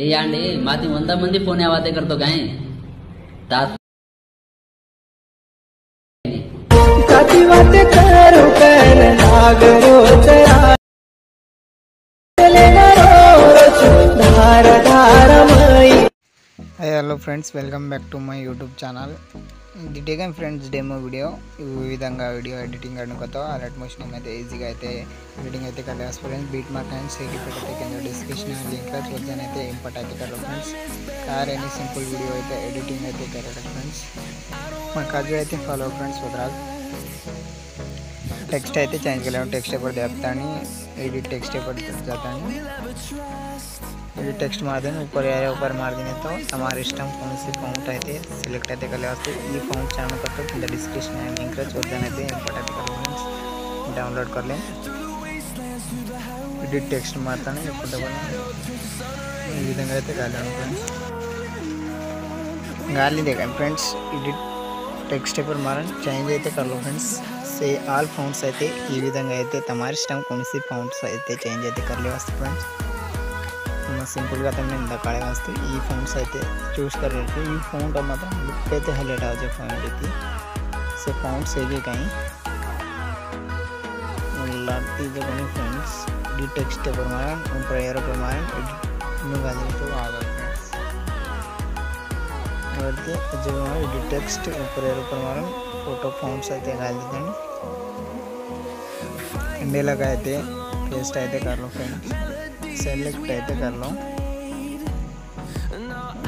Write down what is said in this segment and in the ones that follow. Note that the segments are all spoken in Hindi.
ఏ అండి మాది 100 మంది ఫోన్ आवाते करतो काय तात कति बातें करो कर नागरो तेरा धार धार मई। Hello friends, welcome back to my YouTube channel. Taken friends demo video ఈ విధంగా వీడియో ఎడిటింగ్ అనుకోతో అలర్ట్ మోషన్ అయితే ఈజీగా అయితే ఎడిటింగ్ అయితే colours friends beat mark and setting అయితే కింద డిస్క్రిప్షన్ లింక్ లో చూద్దాం అయితే ఇంపార్ట్ అయితే కरो फ्रेंड्स कार एनी सिंपल वीडियो అయితే एडिटिंग అయితే करो फ्रेंड्स మన కాజు అయితే ఫాలో फ्रेंड्स వదరాల్ टेक्स्ट అయితే చేంజ్ చేయలేం टेक्स्ट पर देतानी एडिट टेक्स्ट पर जातानी ये टेक्स्ट मार देना ऊपर आया ऊपर मार देने तो हमारे सिस्टम कौन सी फॉन्ट అయితే సెలెక్ట్ అయితే कर लेते ये फॉन्ट ఛానల్ को కింద డిస్క్రిప్షన్ లింక్ లో చూద్దాం అయితే ఇంపార్ట్ అయితే करो फ्रेंड्स डाउनलोड कर लें एडिट टेक्स्ट మాత్రమే ఇప్పుడు ఈ విధంగా అయితే గాలి ఫ్రెండ్స్ గాలి देखें फ्रेंड्स एडिट टेक्स्ट पर मारन चेंज అయితే कर लो फ्रेंड्स से ऑल फॉन्ट्स అయితే ఈ విధంగా అయితే हमारे सिस्टम कौन सी फॉन्ट्स అయితే चेंज అయితే कर ले वास्ते फ्रेंड्स सिंपल గా తమ దకాడే వాస్తే ఈ ఫాంట్స్ అయితే చూస్ करके ఈ ఫాంట్ మాత్రం లుక్ అయితే హైలైట్ అవజే ఫాంట్ ఇది से फॉन्ट्स है कहीं लाती जो कोनी फ्रेंड्स डी टेक्स्ट पर मारन ऊपर एरो पर मारन नु गाली तो आगा फ्रेंड्स वरते जो डी टेक्स्ट ऊपर एरो पर मारन फोटो फॉन्ट्स అయితే गाली देनी इंडे लगा అయితే पेस्ट అయితే कर लो फ्रेंड्स सेलेक्ट అయితే कर लो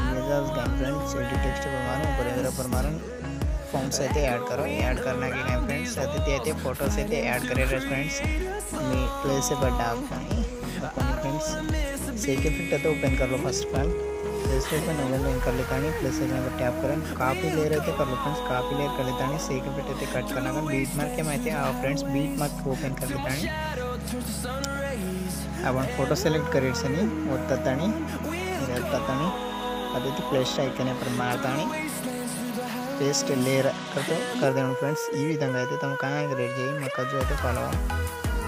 मेजर्स गन फ्रेंड्स एडिट टेक्स्ट पर मारो ऊपर एरो पर मारो फॉन्ट्स అయితే ऐड करो ऐड करना के टाइम फ्रेंड्स అయితే फोटोस అయితే ऐड करे फ्रेंड्स मी प्लेस से बड़ा आपनी फ्रेंड्स सेक इफेक्ट तो ओपन कर लो फर्स्ट ऑफ ऑल प्लेस पे ओपन कर लेता नहीं प्लेस पे टैप करें कॉपी लेयर అయితే कर लो फ्रेंड्स कॉपी लेयर कर लेता नहीं सेक इफेक्ट అయితే कट करना का बीट मार्क के అయితే आ फ्रेंड्स बीट मार्क ओपन कर लेता नहीं अब फोटो सेलेक्ट करे सनी ओततानी ओततानी अदైతే प्लस आइकन पर मारतानी पेस्ट लेयर कर देना फ्रेंड्स ఈ విధంగా అయితే తమ కాంగా రెడీ చేయి మకజు అయితే ఫాలో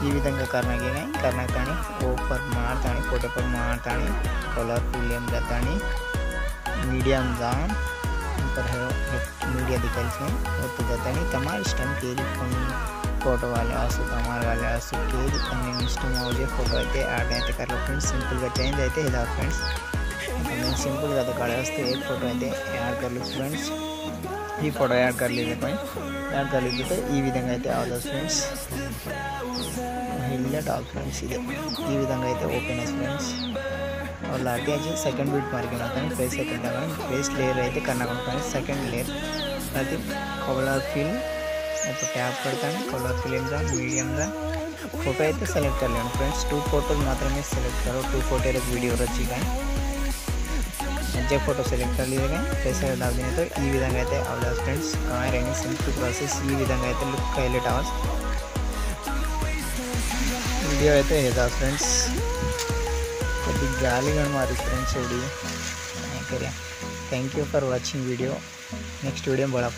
ఈ విధంగా करना కానీ ऊपर मारतानी फोटो पर मारतानी कलर फुल जातानी मीडियम दान ऊपर है मीडिया डिटेल्स में ओत जातानी तमार सिस्टम के फोटो वाले आसु हमारे वाले आसु के इष्टम मुझे फोटो అయితే ऐड అయితే कर लो फ्रेंड्स सिंपल గా चेंज అయితే है फ्रेंड्स मैं सिंपल గా तो काढ़े वास्ते एक फोटो అయితే ऐड कर लो फ्रेंड्स ఈ फोटो ऐड कर लीजिए ऐड कर लीजिए तो ఈ విధంగా అయితే అవదా ఫ్రెండ్స్ హైలైట్ ఆల్ ఫ్రెండ్స్ ఇది ఈ విధంగా అయితే ఓపెన్ है फ्रेंड्स और लाते हैं सेकंड बीट मार के आता है फेस सेकंड लगा फेस लेयर అయితే करना पड़ता है सेकंड लेयर ताकि कलर फिल ऊपर टैप करता है कलर फिल का मीडियम का फोटो అయితే सेलेक्ट कर लेना फ्रेंड्स 2 फोटो मात्रమే सेलेक्ट करो 2 फोटो रे वीडियो रचिका फोटो सेलेक्ट कर लीजिएगा पैसे डाल देने तो ई विधंगा అయితే అవదా ఫ్రెండ్స్ కార్ ఎనీ సింపుల్ ప్రాసెస్ ఈ విధంగా అయితే లుక్ హైలైట్ అవస్ వీడియో అయితే హేదా ఫ్రెండ్స్ కొద్ది గాలిగా మారి friends video thank you for watching video next video में बड़ा